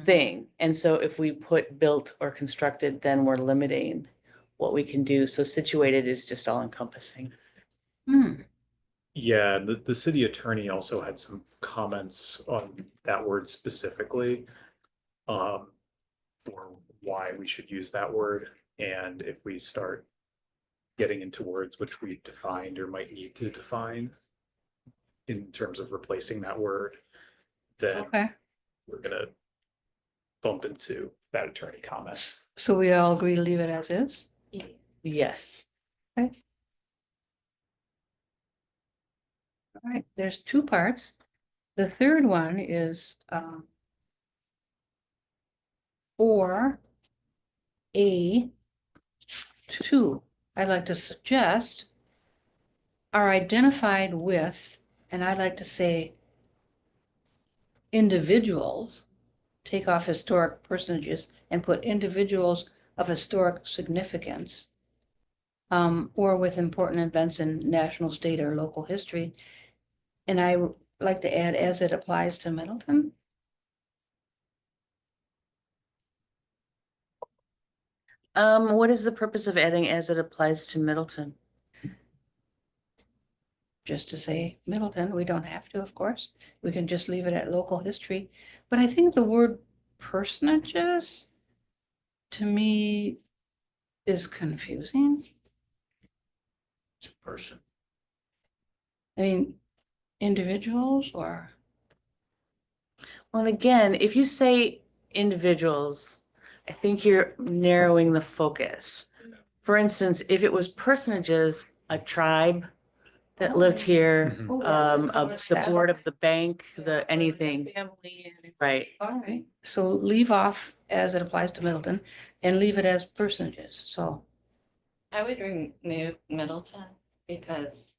thing. And so if we put built or constructed, then we're limiting what we can do. So situated is just all encompassing.
Hmm,
Yeah, the city attorney also had some comments on that word specifically. For why we should use that word, and if we start getting into words which we defined or might need to define in terms of replacing that word, then
okay.
we're gonna bump into that attorney comment.
So we all agree to leave it as is?
Yes.
Okay. All right, there's two parts. The third one is for A2. I'd like to suggest are identified with, and I'd like to say individuals, take off historic personages and put individuals of historic significance, or with important events in national, state, or local history. And I would like to add, as it applies to Middleton.
What is the purpose of adding as it applies to Middleton?
Just to say Middleton, we don't have to, of course. We can just leave it at local history. But I think the word personages, to me, is confusing.
It's a person.
I mean, individuals or,
Well, and again, if you say individuals, I think you're narrowing the focus. For instance, if it was personages, a tribe that lived here,
Mhm.
Oh, yes,
the board of the bank, the anything,
Family. And
right?
all right. So leave off as it applies to Middleton and leave it as personages. So,
I would remove Middleton because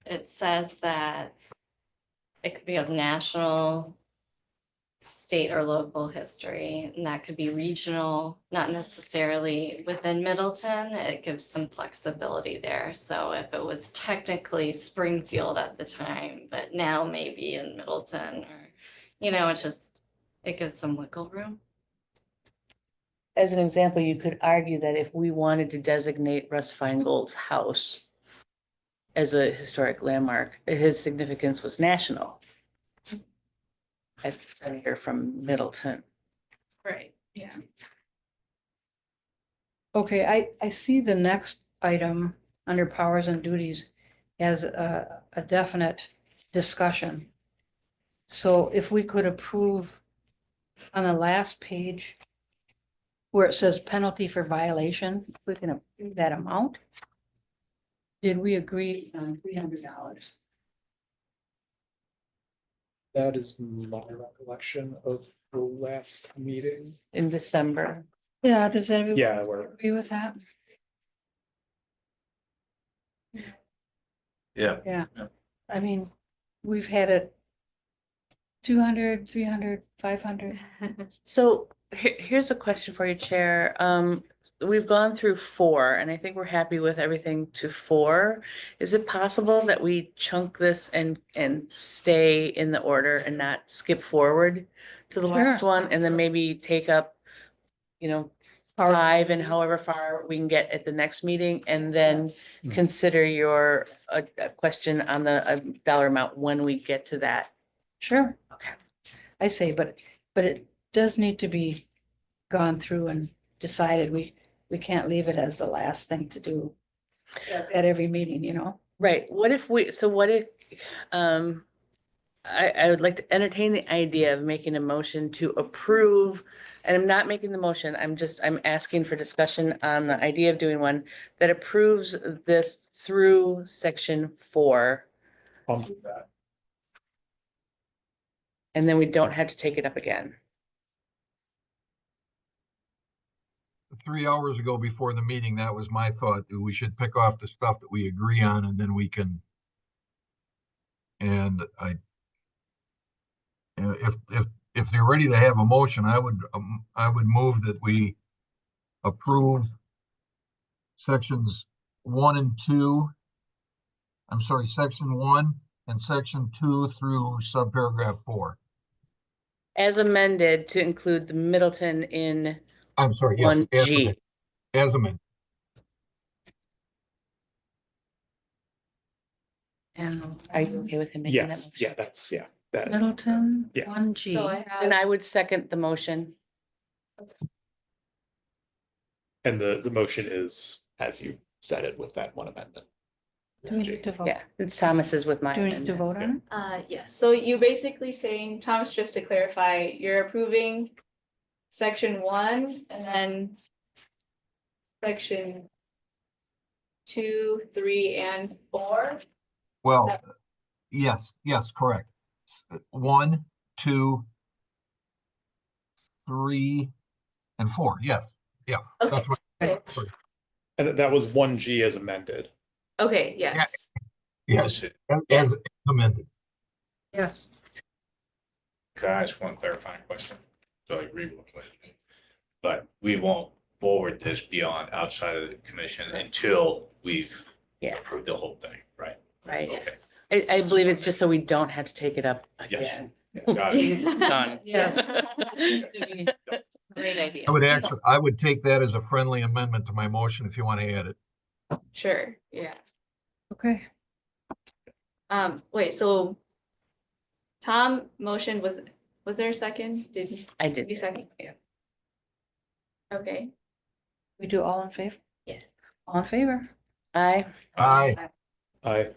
it says that it could be of national, state or local history, and that could be regional, not necessarily within Middleton. It gives some flexibility there. So if it was technically Springfield at the time, but now maybe in Middleton or, it gives some wiggle room.
As an example, you could argue that if we wanted to designate Russ Feingold's house as a historic landmark, his significance was national. As a senator from Middleton.
Right, yeah.
okay, I see the next item under powers and duties as a definite discussion. So if we could approve on the last page where it says penalty for violation, if we can approve that amount. Did we agree on $300?
That is my recollection of the last meeting.
In December.
Yeah, does everyone
Yeah, we're,
agree with that?
Yeah.
Yeah, I mean, we've had it 200, 300, 500.
So here's a question for you, Chair. We've gone through 4 and I think we're happy with everything to 4. Is it possible that we chunk this and stay in the order and not skip forward to the last
Sure.
one and then maybe take up, 5 and however far we can get at the next meeting and then
Yes.
consider your a question on the dollar amount when we get to that.
Sure,
Okay.
I say, but it does need to be gone through and decided. We can't leave it as the last thing to do at every meeting,
Right, what if we, so what if, I would like to entertain the idea of making a motion to approve, and I'm not making the motion, I'm asking for discussion on the idea of doing one that approves this through section 4,
I'll do that.
and then we don't have to take it up again.
3 hours ago before the meeting, that was my thought, that we should pick off the stuff that we agree on and then we can. And if they're ready to have a motion, I would move that we approve sections 1 and 2. I'm sorry, section 1 and section 2 through subparagraph 4.
As amended to include the Middleton in
I'm sorry, yes,
1G.
as amended.
And are you okay with him making that
Yes,
motion?
yeah, that's, yeah, that,
Middleton,
Yeah.
1G.
So I
And
have,
I would second the motion.
and the motion is as you said it with that one amendment.
Do we need to vote?
Yeah, it's Thomas's with my
Do we need to
amendment.
vote on it?
yes, so you basically saying, Thomas, just to clarify, you're approving section 1 and then section 2, 3, and 4.
Well, yes, correct. 1, 2, 3, and 4, yes, yeah.
Okay,
That's what.
so-
And that was 1G as amended.
okay, yes.
Yes,
Yes,
as amended.
Yes.
can I ask one clarifying question? So I agree with what you mean. But we won't forward this beyond outside of the commission until we've
Yeah.
approved the whole thing, right?
Right.
Okay.
I believe it's just so we don't have to take it up
Yes.
again.
Got it.
Done.
Yes.
Great idea.
I would take that as a friendly amendment to my motion if you want to add it.
Sure, yeah.
Okay.
Wait, so Tom motion was there a second?
I
Did you
did.
second? Yeah. Okay,
We do all in favor?
Yeah.
All in favor?
Aye.
Aye.
I,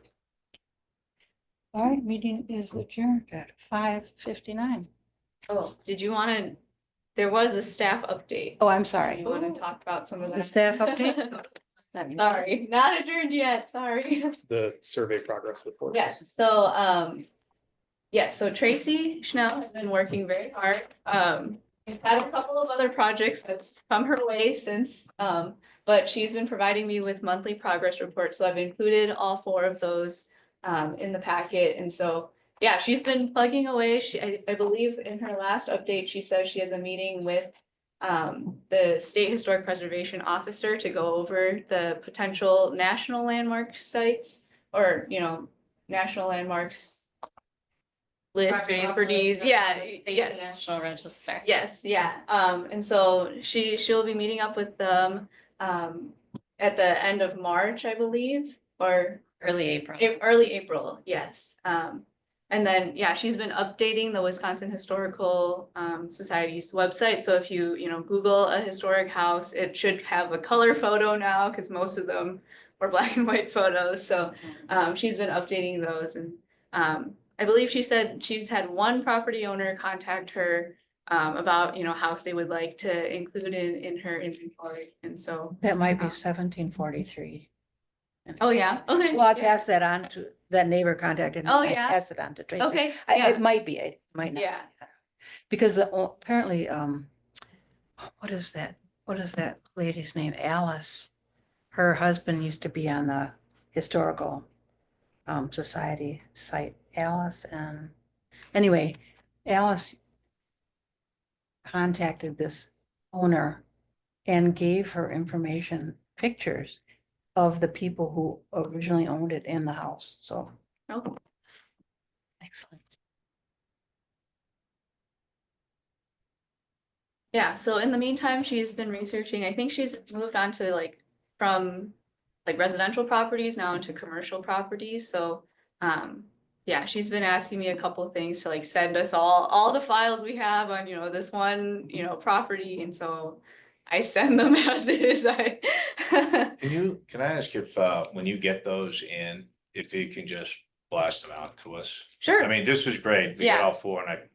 All right, meeting is adjourned at 5:59.
oh, did you wanna, there was a staff update.
Oh, I'm sorry.
You wanna talk about some of that?
The staff update?
Sorry, not adjourned yet, sorry.
the survey progress report.
Yes, so, so Tracy Schnell has been working very hard. We've had a couple of other projects that's come her way since, but she's been providing me with monthly progress reports, so I've included all 4 of those in the packet, and so, yeah, she's been plugging away. I believe in her last update, she says she has a meeting with the State Historic Preservation Officer to go over the potential national landmark sites or, national landmarks list properties, yeah, yes.
National Register.
Yes, yeah, and so she'll be meeting up with them, at the end of March, I believe, or
Early April.
early April, yes. And then, yeah, she's been updating the Wisconsin Historical Society's website, so if you Google a historic house, it should have a color photo now, because most of them were black and white photos, so she's been updating those, and I believe she said she's had one property owner contact her about, house they would like to include in her inventory, and so,
That might be 1743.
oh, yeah, okay.
Well, I
yeah.
passed that on to, that neighbor contacted me.
Oh,
I
yeah?
passed it on to Tracy.
Okay,
It
yeah,
might be, it might not.
yeah,
Because apparently, what is that lady's name? Alice. Her husband used to be on the historical society site, Alice, and anyway, Alice contacted this owner and gave her information, pictures of the people who originally owned it in the house, so.
oh,
Excellent.
yeah, so in the meantime, she's been researching, I think she's moved on to from residential properties now into commercial properties, so yeah, she's been asking me a couple things to send us all the files we have on, this one, property, and so I send them as is.
Can I ask if, when you get those in, if you can just blast them out to us.
Sure.
I mean, this was great. We got
Yeah.
all four and I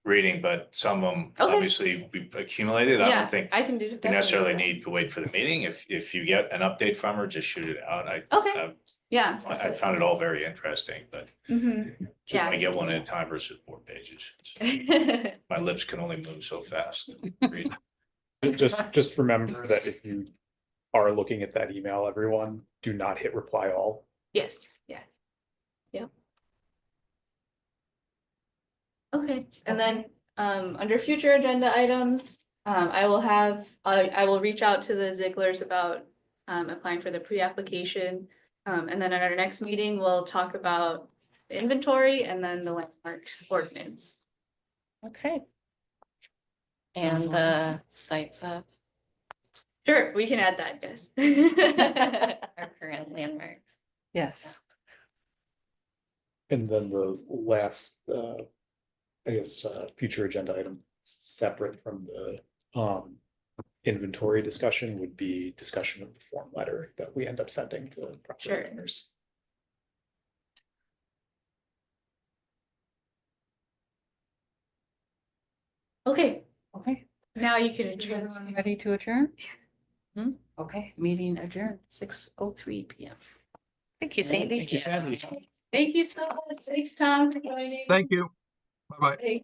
reading, but some of them
Okay.
obviously we accumulated. I
Yeah,
don't think
I can do.
we
definitely
necessarily
do that.
need to wait for the meeting. If you get an update from her, just shoot it out.
Okay. Yeah.
I found it all very interesting, but
Mhm.
just
Yeah.
I get one at a time versus 4 pages. My lips can only move so fast. Read.
Just remember that if you are looking at that email, everyone, do not hit reply all.
Yes, yes. Yep. Okay, and then under future agenda items, I will reach out to the Zigglers about applying for the pre-application. And then at our next meeting, we'll talk about the inventory and then the landmarks ordinance.
Okay.
And the sites of
Sure, we can add that, yes.
our current landmarks.
Yes.
And then the last, I guess, future agenda item separate from the inventory discussion would be discussion of the form letter that we end up sending to property
Sure.
owners.
Okay,
Okay.
now you can
Is everyone
adjourn.
ready to adjourn? Okay, meeting adjourned, 6:03 PM.
Thank you, Sandy.
Thank you, Sandy.
Thank you so much. Thanks, Tom, for joining.
Thank you. Bye-bye.
Bye.